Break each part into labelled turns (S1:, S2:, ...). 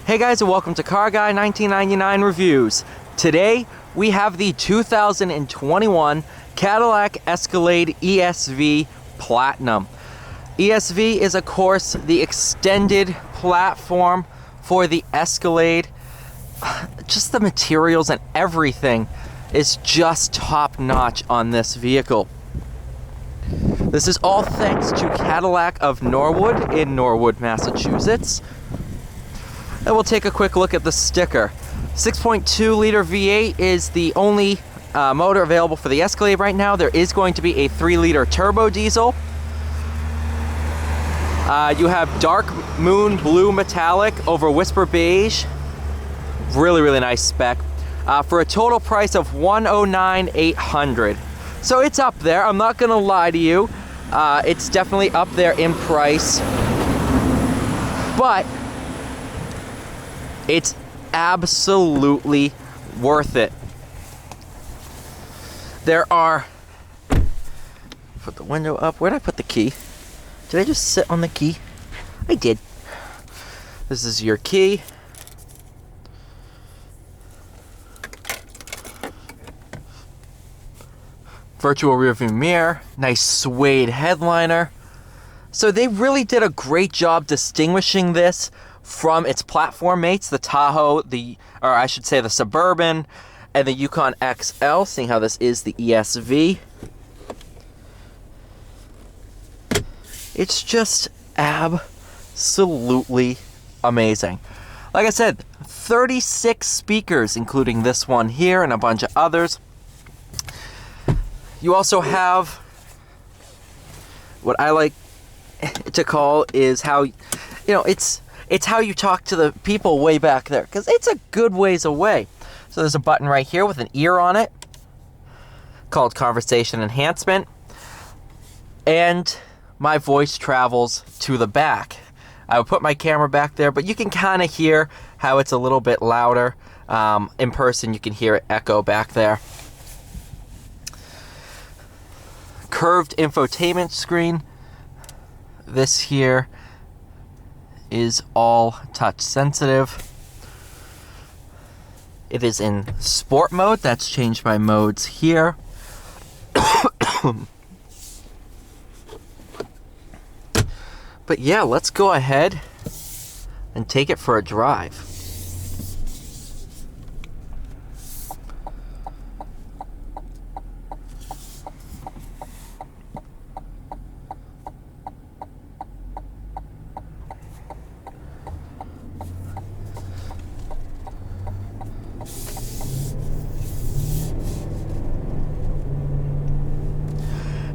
S1: Hey guys, and welcome to Car Guy 1999 Reviews. Today we have the 2021 Cadillac Escalade ESV Platinum. ESV is of course the extended platform for the Escalade. Just the materials and everything is just top notch on this vehicle. This is all thanks to Cadillac of Norwood in Norwood, Massachusetts. And we'll take a quick look at the sticker. 6.2 liter V8 is the only motor available for the Escalade right now. There is going to be a 3 liter turbo diesel. You have dark moon blue metallic over whisper beige. Really nice spec. For a total price of $109,800. So it's up there. I'm not gonna lie to you. It's definitely up there in price. But it's absolutely worth it. There are, put the window up. Where'd I put the key? Did I just sit on the key? I did. This is your key. Virtual rearview mirror, nice suede headliner. So they really did a great job distinguishing this from its platform mates, the Tahoe, or I should say the Suburban, and the Yukon XL, seeing how this is the ESV. It's just absolutely amazing. Like I said, 36 speakers, including this one here and a bunch of others. You also have what I like to call is how, it's how you talk to the people way back there, because it's a good ways away. So there's a button right here with an ear on it called Conversation Enhancement, and my voice travels to the back. I would put my camera back there, but you can kind of hear how it's a little bit louder. In person, you can hear it echo back there. Curved infotainment screen. This here is all touch sensitive. It is in sport mode. That's changed my modes here. But yeah, let's go ahead and take it for a drive.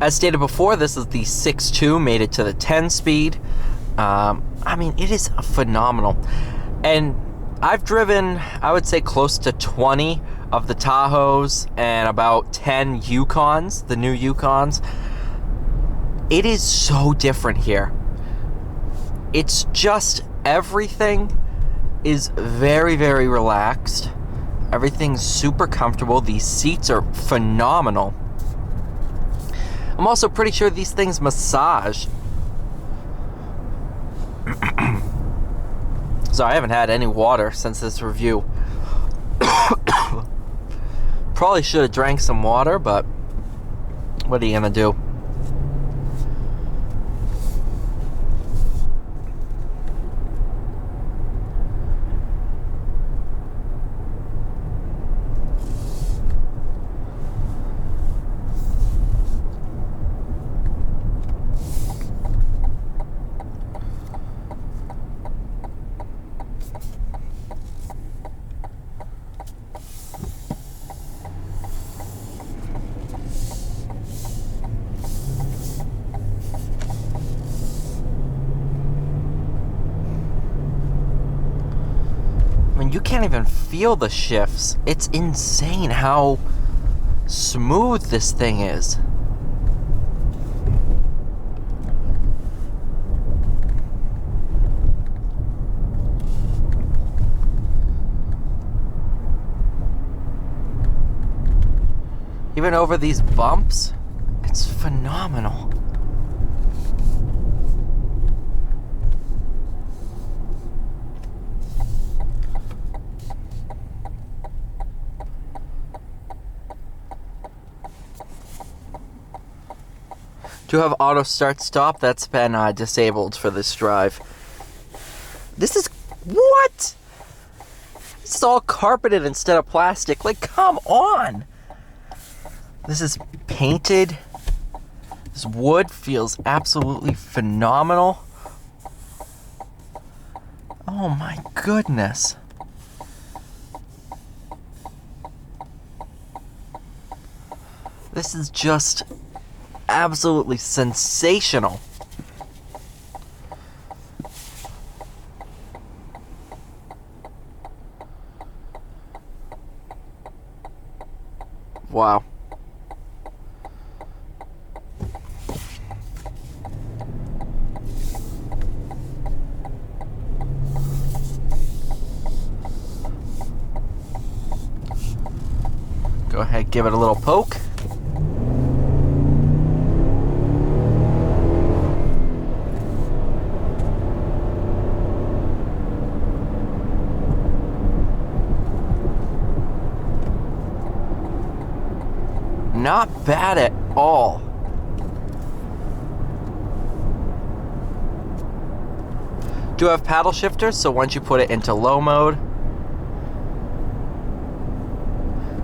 S1: As stated before, this is the 6.2, made it to the 10 speed. I mean, it is phenomenal. And I've driven, I would say, close to 20 of the Tahoes and about 10 Yukons, the new Yukons. It is so different here. It's just, everything is very relaxed. Everything's super comfortable. These seats are phenomenal. I'm also pretty sure these things massage. So I haven't had any water since this review. Probably should have drank some water, but what are you gonna do? You can't even feel the shifts. It's insane how smooth this thing is. Even over these bumps, it's phenomenal. Do have auto start stop. That's been disabled for this drive. This is... what? This is all carpeted instead of plastic. Like, come on! This is painted. This wood feels absolutely phenomenal. Oh my goodness. This is just absolutely sensational. Wow. Go ahead, give it a little poke. Not bad at all. Do have paddle shifters, so once you put it into low mode,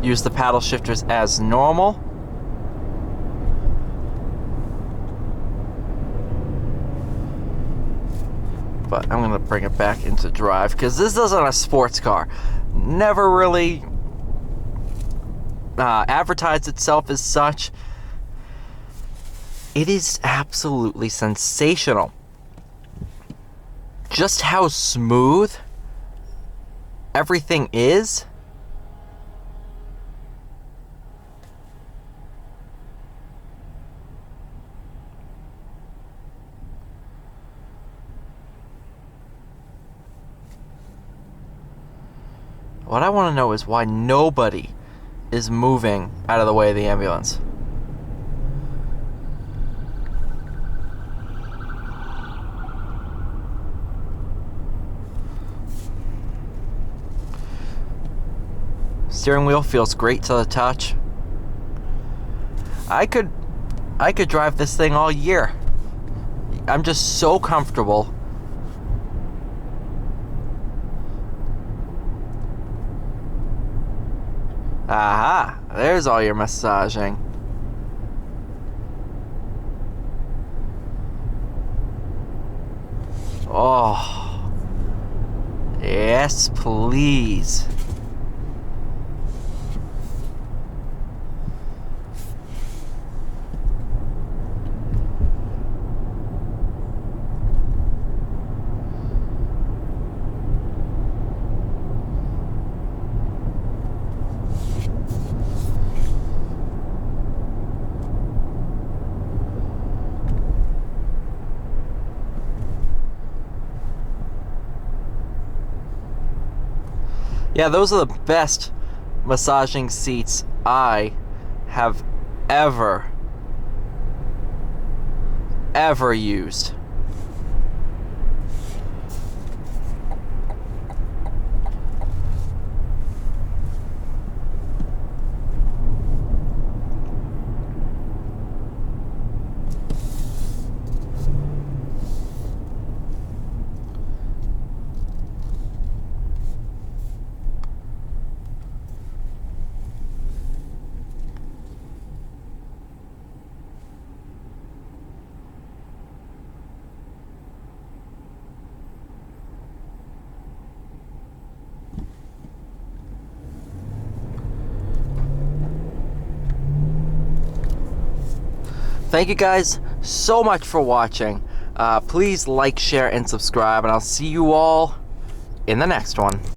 S1: use the paddle shifters as normal. But I'm gonna bring it back into drive because this isn't a sports car. Never really advertised itself as such. It is absolutely sensational. Just how smooth everything is. What I want to know is why nobody is moving out of the way of the ambulance. Steering wheel feels great to the touch. I could drive this thing all year. I'm just so comfortable. Aha, there's all your massaging. Oh, yes, please. Yeah, those are the best massaging seats I have ever used. Thank you guys so much for watching. Please like, share, and subscribe, and I'll see you all in the next one.